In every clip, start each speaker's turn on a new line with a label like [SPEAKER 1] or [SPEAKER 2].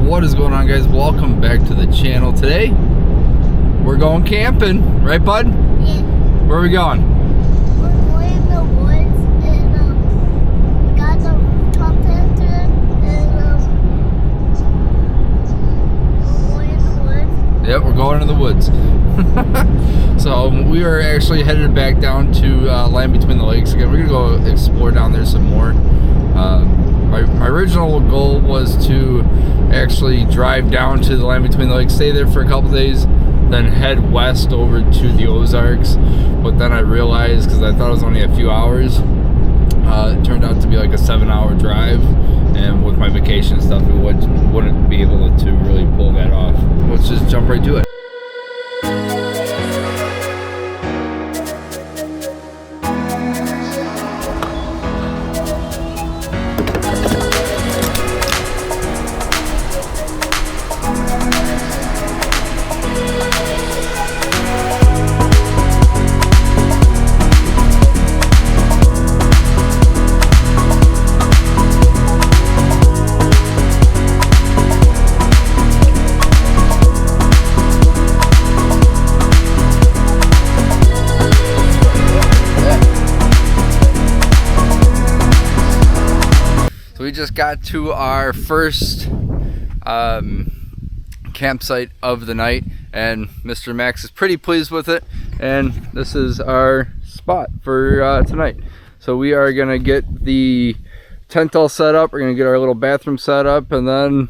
[SPEAKER 1] What is going on, guys? Welcome back to the channel. Today we're going camping, right bud?
[SPEAKER 2] Yeah.
[SPEAKER 1] Where are we going?
[SPEAKER 2] We're going in the woods and we got the rooftop tent and we're going in the woods.
[SPEAKER 1] Yep, we're going in the woods. So we are actually headed back down to Land Between the Lakes again. We're gonna go explore down there some more. My original goal was to actually drive down to the Land Between the Lakes, stay there for a couple days, then head west over to the Ozarks. But then I realized, because I thought it was only a few hours, it turned out to be like a 7-hour drive, and with my vacation stuff, we wouldn't be able to really pull that off. Let's just jump right to it. We just got to our first campsite of the night, and Mr. Max is pretty pleased with it, and this is our spot for tonight. So we are gonna get the tent all set up, we're gonna get our little bathroom set up, and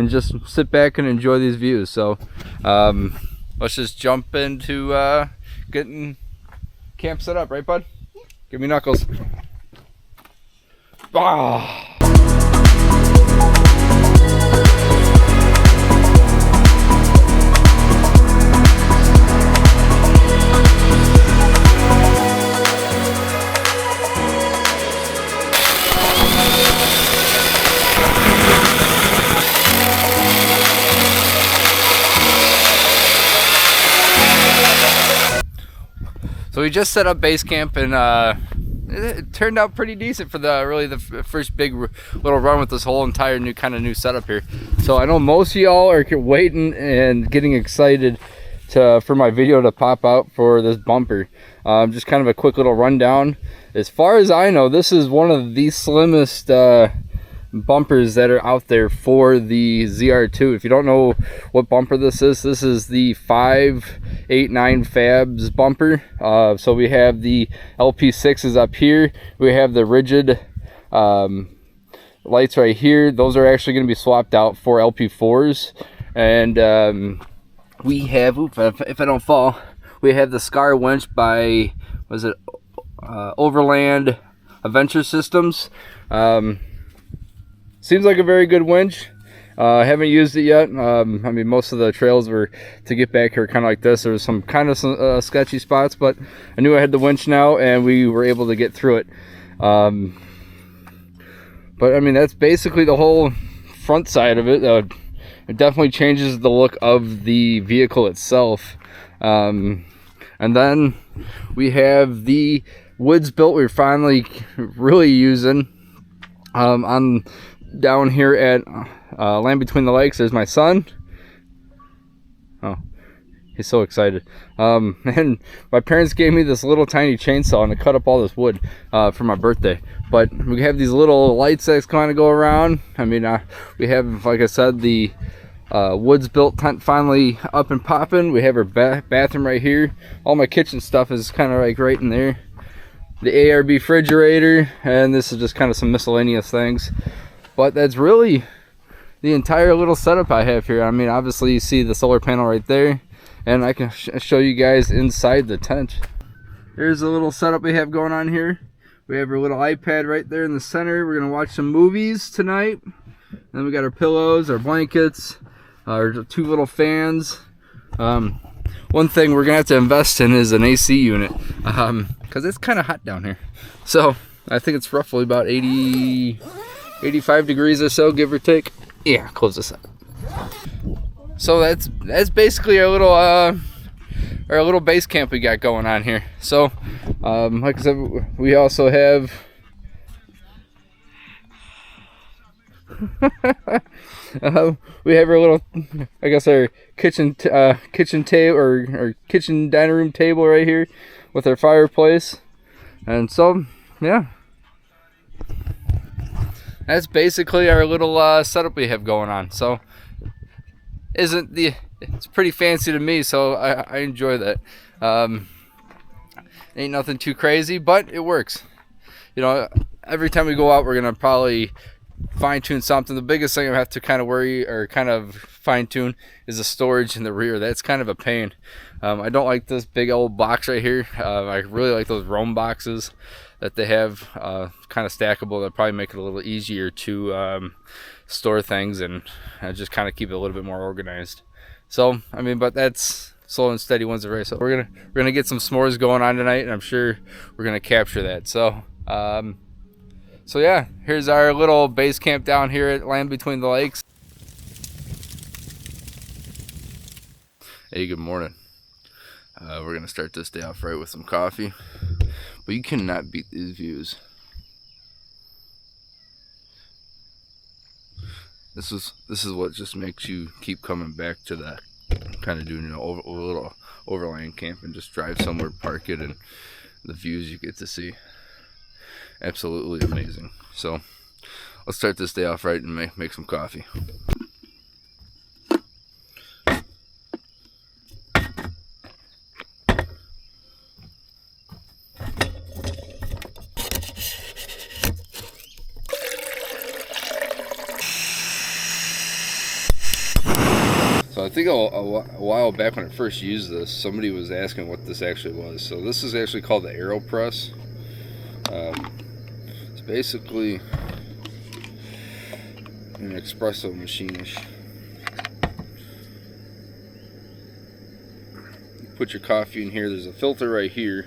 [SPEAKER 1] just sit back and enjoy these views. So let's just jump into getting camp set up, right bud? Give me knuckles. Ah. So we just set up base camp, and it turned out pretty decent for the first big little run with this whole entire new setup here. So I know most of y'all are waiting and getting excited for my video to pop out for this bumper. Just kind of a quick little rundown. As far as I know, this is one of the slimmest bumpers that are out there for the ZR2. If you don't know what bumper this is the 589 Fabs bumper. So we have the LP6s up here, we have the rigid lights right here. Those are actually going to be swapped out for LP4s, and we have, if I don't fall, we have the Scar winch by, was it Overland Adventure Systems. Seems like a very good winch. I haven't used it yet. I mean, most of the trails were to get back here kind of like this. There was some kind of sketchy spots, but I knew I had the winch now, and we were able to get through it. But I mean, that's basically the whole front side of it. It definitely changes the look of the vehicle itself. And then we have the woods built we're finally really using on down here at Land Between the Lakes. There's my son. Oh, he's so excited. And my parents gave me this little tiny chainsaw, and to cut up all this wood for my birthday. But we have these little lights that kind of go around. I mean, we have, like I said, the woods built tent finally up and popping. We have our bathroom right here. All my kitchen stuff is kind of like right in there. The ARB refrigerator, and this is just kind of some miscellaneous things. But that's really the entire little setup I have here. I mean, obviously you see the solar panel right there, and I can show you guys inside the tent. Here's a little setup we have going on here. We have our little iPad right there in the center. We're gonna watch some movies tonight. And then we got our pillows, our blankets, our 2 little fans. One thing we're gonna have to invest in is an AC unit, because it's kind of hot down here. So I think it's roughly about 85 degrees or so, give or take. Yeah, close this up. So that's basically our little base camp we got going on here. So like I said, we also have We have our little, I guess, our kitchen table or kitchen dining room table right here with our fireplace. And so, yeah, that's basically our little setup we have going on. So it's pretty fancy to me, so I enjoy that. Ain't nothing too crazy, but it works. You know, every time we go out, we're gonna probably fine-tune something. The biggest thing I have to kind of worry or kind of fine-tune is the storage in the rear. That's kind of a pain. I don't like this big old box right here. I really like those Roam boxes that they have, kind of stackable. That probably make it a little easier to store things and just kind of keep it a little bit more organized. So I mean, but that's slow and steady wins the race. So we're gonna get some s'mores going on tonight, and I'm sure we're gonna capture that. So so yeah, here's our little base camp down here at Land Between the Lakes. Hey, good morning. We're gonna start this day off right with some coffee, but you cannot beat these views. This is what just makes you keep coming back to that, kind of doing a little overland camp and just drive somewhere, park it, and the views you get to see, absolutely amazing. So let's start this day off right and make some coffee. So I think a while back when I first used this, somebody was asking what this actually was. So this is actually called the AeroPress. It's basically an espresso machine-ish. You put your coffee in here. There's a filter right here.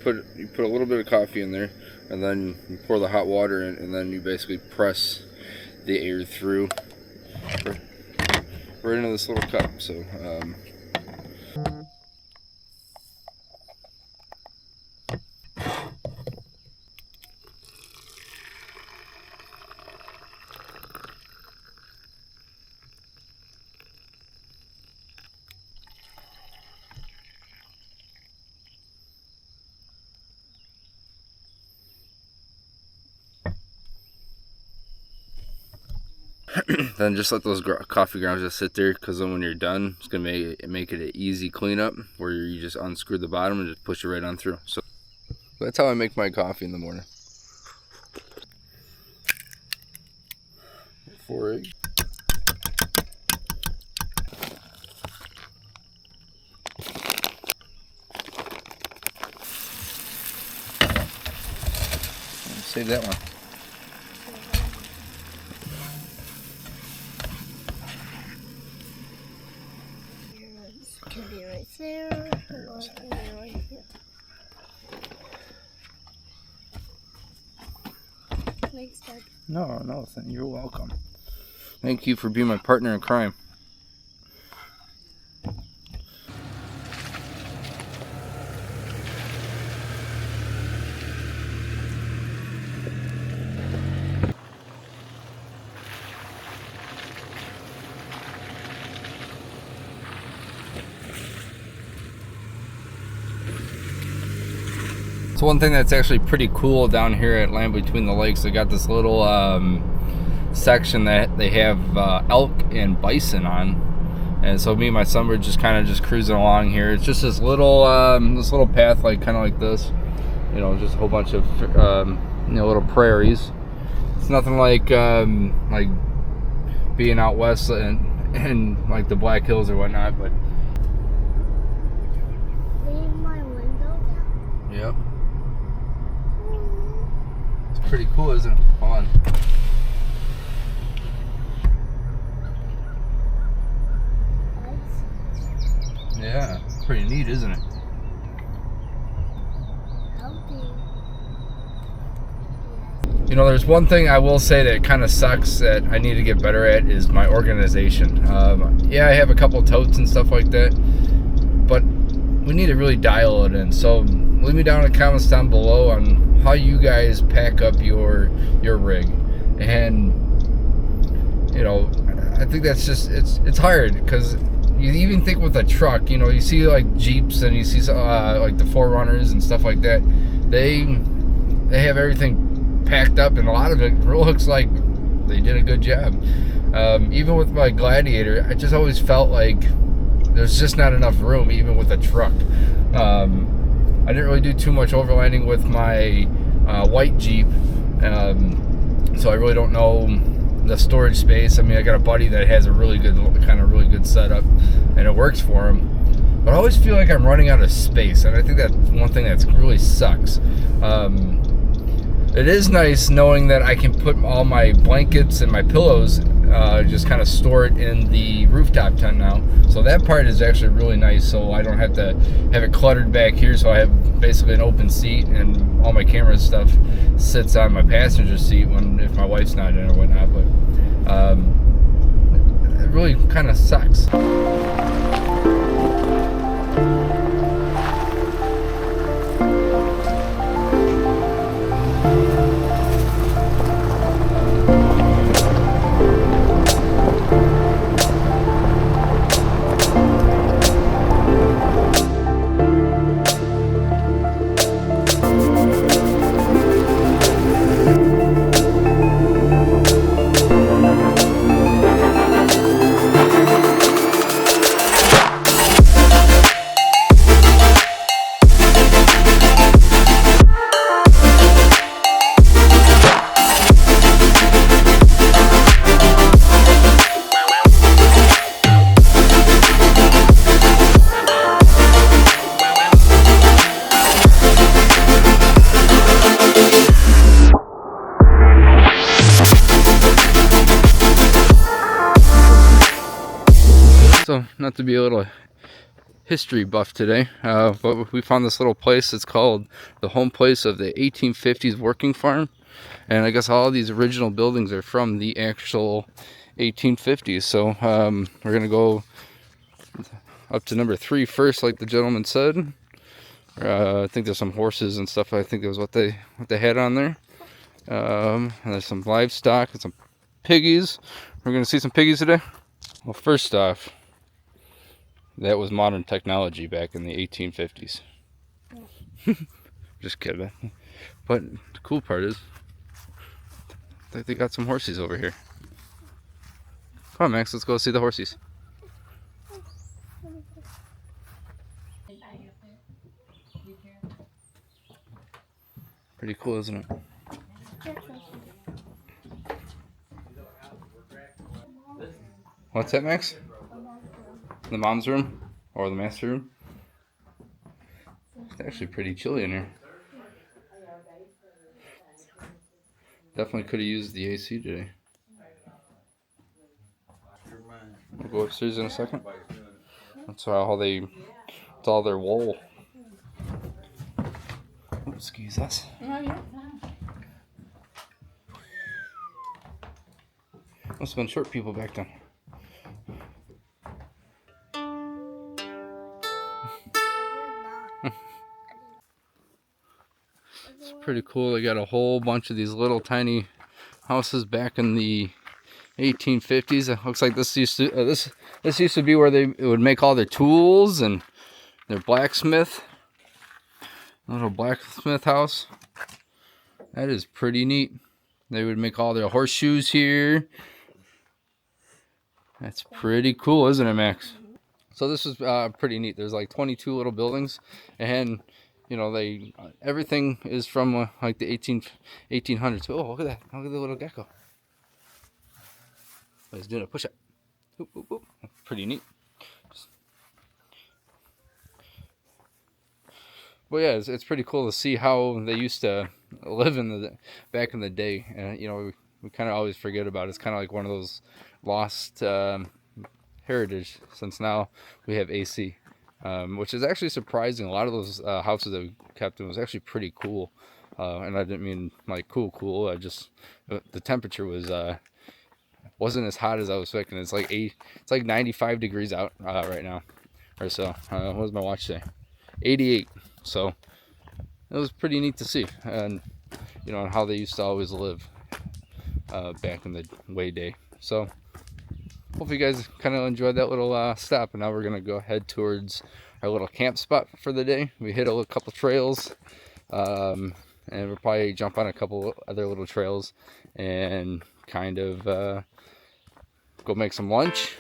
[SPEAKER 1] You put a little bit of coffee in there, and then you pour the hot water in, and then you basically press the air through right into this little cup. So then just let those coffee grounds just sit there, because then when you're done, it's gonna make it an easy cleanup where you just unscrew the bottom and just push it right on through. So that's how I make my coffee in the morning. 4 eggs. Save that one.
[SPEAKER 2] Can be right there, or can be right here. Thanks, Dad.
[SPEAKER 1] No, you're welcome. Thank you for being my partner in crime. So one thing that's actually pretty cool down here at Land Between the Lakes, they got this little section that they have elk and bison on, and so me and my son were just kind of cruising along here. It's just this little path, like kind of like this, you know, just a whole bunch of little prairies. It's nothing like being out west and like the Black Hills or whatnot, but
[SPEAKER 2] Leave my window down.
[SPEAKER 1] yep. Pretty cool, isn't it? Hold on. Yeah, pretty neat, isn't it? You know, there's one thing I will say that kind of sucks that I need to get better at is my organization. Yeah, I have a couple totes and stuff like that, but we need to really dial it in. So leave me down in the comments down below on how you guys pack up your rig. And you know, I think that's just it's hard because you even think with a truck, you know, you see like Jeeps and you see like the 4Runners and stuff like that. They have everything packed up, and a lot of it looks like they did a good job. Even with my Gladiator, I just always felt like there's just not enough room, even with a truck. I didn't really do too much overlanding with my white Jeep, so I really don't know the storage space. I mean, I got a buddy that has a really good setup, and it works for him. But I always feel like I'm running out of space, and I think that's one thing that really sucks. It is nice knowing that I can put all my blankets and my pillows, just kind of store it in the rooftop tent now. So that part is actually really nice, so I don't have to have it cluttered back here. So I have basically an open seat, and all my camera stuff sits on my passenger seat if my wife's not in or whatnot. But it really kind of sucks. So, not to be a little history buff today, but we found this little place. It's called the home place of the 1850s working farm, and I guess all these original buildings are from the actual 1850s. So we're gonna go up to number 3 first, like the gentleman said. I think there's some horses and stuff. I think that was what they had on there. And there's some livestock and some piggies. We're gonna see some piggies today. Well, first off, that was modern technology back in the 1850s. Just kidding. But the cool part is, I think they got some horses over here. Come on, Max, let's go see the horses. Pretty cool, isn't it? What's that, Max? The mom's room? Or the master room? It's actually pretty chilly in here. Definitely could have used the AC today. We'll go upstairs in a second. That's all their wool. Oh, excuse us. Must have been short people back then. It's pretty cool. They got a whole bunch of these little tiny houses back in the 1850s. It looks like this used to be where they would make all their tools and their blacksmith. Little blacksmith house. That is pretty neat. They would make all their horseshoes here. That's pretty cool, isn't it, Max? So this is pretty neat. There's like 22 little buildings, and you know, everything is from like the 1800s. Oh, look at that! Look at the little gecko. Oh, he's doing a push-up. Oop, oop, oop. Pretty neat. But yeah, it's pretty cool to see how they used to live back in the day. And you know, we kind of always forget about it. It's kind of like one of those lost heritage, since now we have AC. Which is actually surprising. A lot of those houses that we kept in was actually pretty cool, and I didn't mean like cool. I just the temperature wasn't as hot as I was expecting. It's like 95 degrees out right now, or so. What does my watch say? 88. So it was pretty neat to see, and you know, how they used to always live back in the day. So hopefully you guys kind of enjoyed that little stop. And now we're gonna go head towards our little camp spot for the day. We hit a couple trails, and we'll probably jump on a couple other little trails and kind of go make some lunch.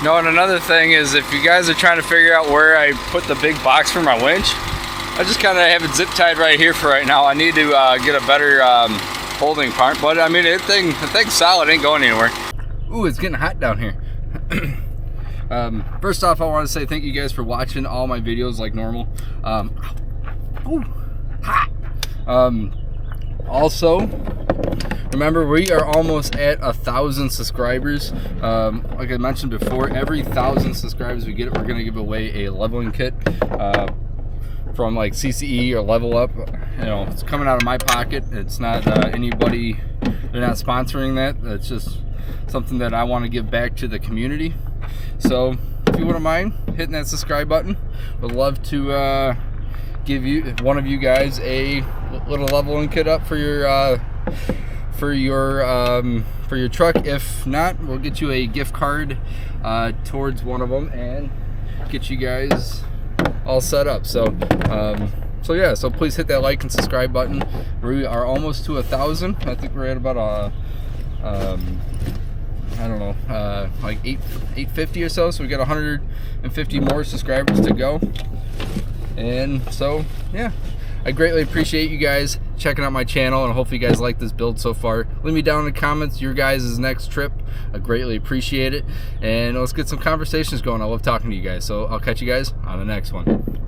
[SPEAKER 1] No, and another thing is, if you guys are trying to figure out where I put the big box for my winch, I just kind of have it zip tied right here for right now. I need to get a better holding part, but I mean, the thing's solid, ain't going anywhere. Ooh, it's getting hot down here. First off, I want to say thank you guys for watching all my videos like normal. Ooh, hot. Also, remember, we are almost at 1,000 subscribers. Like I mentioned before, every 1,000 subscribers we get, we're gonna give away a leveling kit from like CCE or Level Up. You know, it's coming out of my pocket. It's not anybody. They're not sponsoring that. It's just something that I want to give back to the community. So, if you wouldn't mind hitting that subscribe button, would love to give one of you guys a little leveling kit up for your truck. If not, we'll get you a gift card towards one of them and get you guys all set up. So yeah, so please hit that like and subscribe button. We are almost to 1,000. I think we're at about I don't know, like 850 or so. So we got 150 more subscribers to go. And so yeah, I greatly appreciate you guys checking out my channel, and hopefully you guys like this build so far. Leave me down in the comments your guys' next trip. I greatly appreciate it, and let's get some conversations going. I love talking to you guys, so I'll catch you guys on the next one.